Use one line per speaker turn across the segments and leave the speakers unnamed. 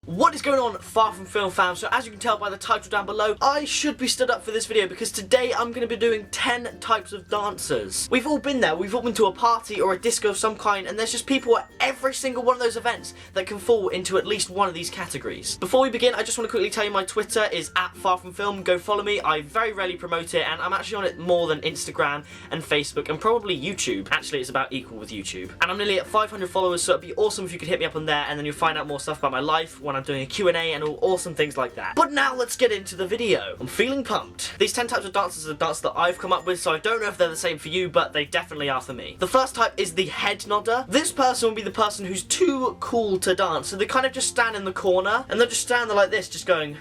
What is going on, Far From Film Fam? So as you can tell by the title down below, I should be stood up for this video because today I'm going to be doing 10 types of dancers. We've all been there, we've all been to a party or a disco of some kind, and there's just people at every single one of those events that can fall into at least one of these categories. Before we begin, I just want to quickly tell you my Twitter is @FarFromFilm. Go follow me. I very rarely promote it, and I'm actually on it more than Instagram and Facebook and probably YouTube. Actually, it's about equal with YouTube. And I'm nearly at 500 followers, so it'd be awesome if you could hit me up on there, and then you'll find out more stuff about my life when I'm doing a Q&A and all awesome things like that. But now let's get into the video. I'm feeling pumped. These 10 types of dancers are dances that I've come up with, so I don't know if they're the same for you, but they definitely are for me. The first type is the head nodder. This person will be the person who's too cool to dance, so they kind of just stand in the corner, and they'll just stand there like this, just going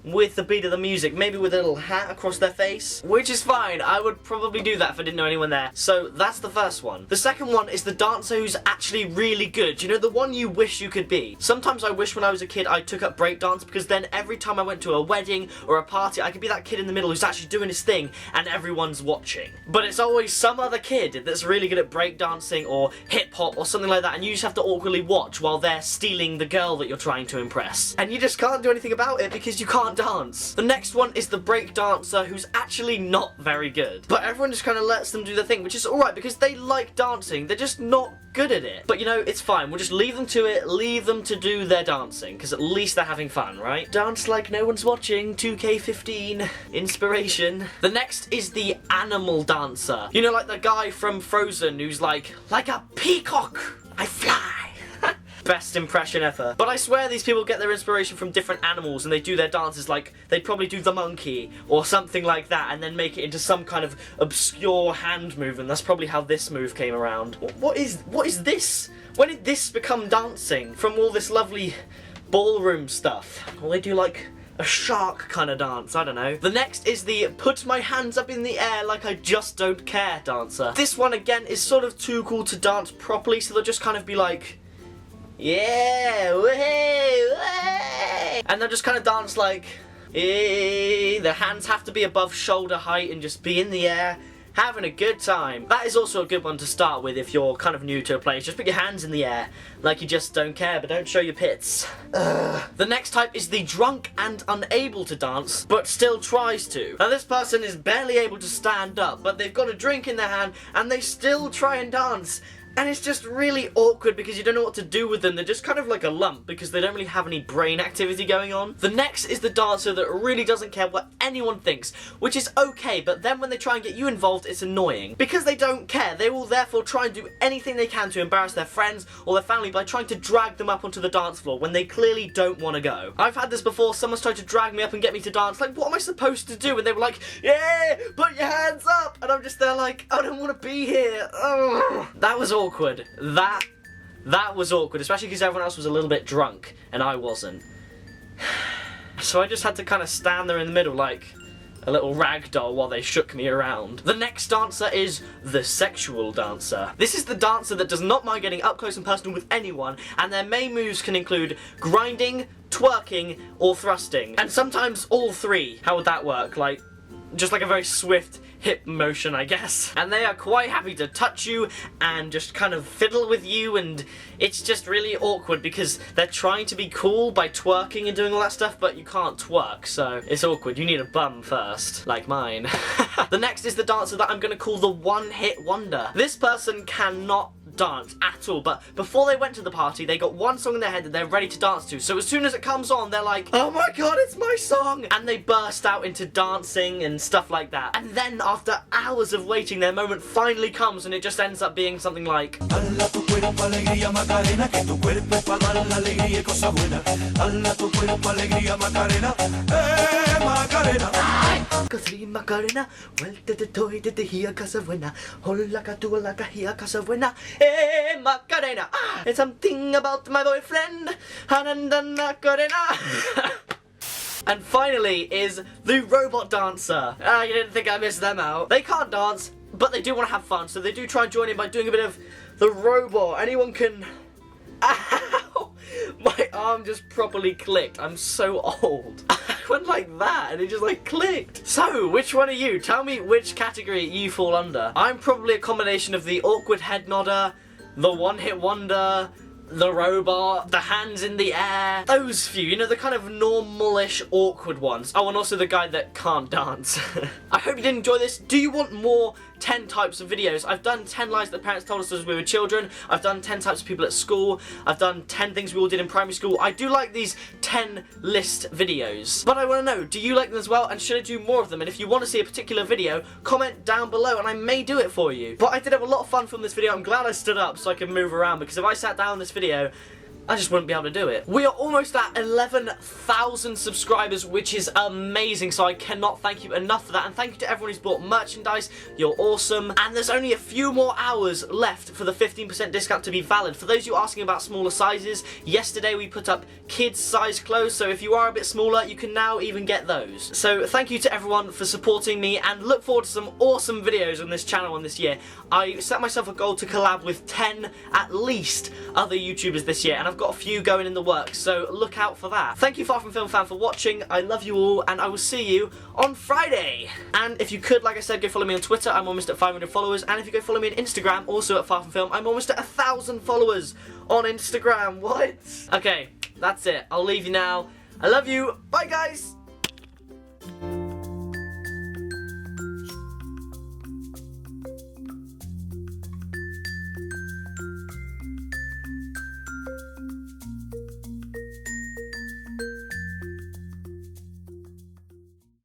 with the beat of the music, maybe with a little hat across their face, which is fine. I would probably do that if I didn't know anyone there. So that's the first one. The second one is the dancer who's actually really good. You know, the one you wish you could be. Sometimes I wish when I was a kid I took up breakdance, because then every time I went to a wedding or a party, I could be that kid in the middle who's actually doing his thing and everyone's watching. But it's always some other kid that's really good at breakdancing or hip hop or something like that, and you just have to awkwardly watch while they're stealing the girl that you're trying to impress. And you just can't do anything about it because you can't dance. The next one is the break dancer who's actually not very good, but everyone just kind of lets them do their thing, which is alright because they like dancing, they're just not good at it. But you know, it's fine, we'll just leave them to it, leave them to do their dancing, because at least they're having fun, right? Dance like no one's watching, 2K15, inspiration. The next is the animal dancer. You know, like the guy from Frozen who's like a peacock, I fly. Best impression ever. But I swear these people get their inspiration from different animals and they do their dances like they'd probably do the monkey or something like that and then make it into some kind of obscure hand movement. That's probably how this move came around. What is this? When did this become dancing from all this lovely ballroom stuff? Well, they do like a shark kind of dance, I don't know. The next is the put my hands up in the air like I just don't care dancer. This one again is sort of too cool to dance properly, so they'll just kind of be like, yeah, way, way. And they'll just kind of dance like, eh. Their hands have to be above shoulder height and just be in the air, having a good time. That is also a good one to start with if you're kind of new to a place. Just put your hands in the air like you just don't care, but don't show your pits. The next type is the drunk and unable to dance, but still tries to. Now this person is barely able to stand up, but they've got a drink in their hand and they still try and dance. And it's just really awkward because you don't know what to do with them. They're just kind of like a lump because they don't really have any brain activity going on. The next is the dancer that really doesn't care what anyone thinks, which is okay, but then when they try and get you involved, it's annoying. Because they don't care, they will therefore try and do anything they can to embarrass their friends or their family by trying to drag them up onto the dance floor when they clearly don't want to go. I've had this before, someone's tried to drag me up and get me to dance, like, what am I supposed to do? And they were like, yeah, put your hands up! And I'm just there like, I don't want to be here. Ugh. That was awkward. That was awkward, especially because everyone else was a little bit drunk and I wasn't. So I just had to kind of stand there in the middle like a little rag doll while they shook me around. The next dancer is the sexual dancer. This is the dancer that does not mind getting up close and personal with anyone, and their main moves can include grinding, twerking, or thrusting. And sometimes all three. How would that work? Like, just like a very swift hip motion, I guess. And they are quite happy to touch you and just kind of fiddle with you, and it's just really awkward because they're trying to be cool by twerking and doing all that stuff, but you can't twerk, so it's awkward. You need a bum first, like mine. The next is the dancer that I'm gonna call the one-hit wonder. This person cannot dance at all, but before they went to the party, they got one song in their head that they're ready to dance to, so as soon as it comes on, they're like, oh my god, it's my song! And they burst out into dancing and stuff like that. And then after hours of waiting, their moment finally comes and it just ends up being something like, it's something about my boyfriend. And finally is the robot dancer. You didn't think I missed them out. They can't dance, but they do want to have fun, so they do try and join in by doing a bit of the robot. Anyone can... Ow! My arm just properly clicked. I'm so old. I went like that and it just like clicked. So, which one are you? Tell me which category you fall under. I'm probably a combination of the awkward head nodder, the one-hit wonder, the robot, the hands in the air, those few, you know, the kind of normalish, awkward ones. Oh, and also the guy that can't dance. I hope you did enjoy this. Do you want more 10 types of videos? I've done 10 lies that parents told us as we were children. I've done 10 types of people at school. I've done 10 things we all did in primary school. I do like these 10 list videos. But I want to know, do you like them as well? And should I do more of them? And if you want to see a particular video, comment down below and I may do it for you. But I did have a lot of fun from this video. I'm glad I stood up so I could move around, because if I sat down in this video, I just wouldn't be able to do it. We are almost at 11,000 subscribers, which is amazing, so I cannot thank you enough for that. And thank you to everyone who's bought merchandise. You're awesome. And there's only a few more hours left for the 15% discount to be valid. For those of you asking about smaller sizes, yesterday we put up kids size clothes, so if you are a bit smaller, you can now even get those. So thank you to everyone for supporting me, and look forward to some awesome videos on this channel on this year. I set myself a goal to collab with 10 at least other YouTubers this year, and I've got a few going in the works, so look out for that. Thank you, FarFromFilmFam, for watching. I love you all, and I will see you on Friday. And if you could, like I said, go follow me on Twitter. I'm almost at 500 followers, and if you go follow me on Instagram, also at FarFromFilm, I'm almost at 1,000 followers on Instagram. What? Okay, that's it. I'll leave you now. I love you. Bye, guys.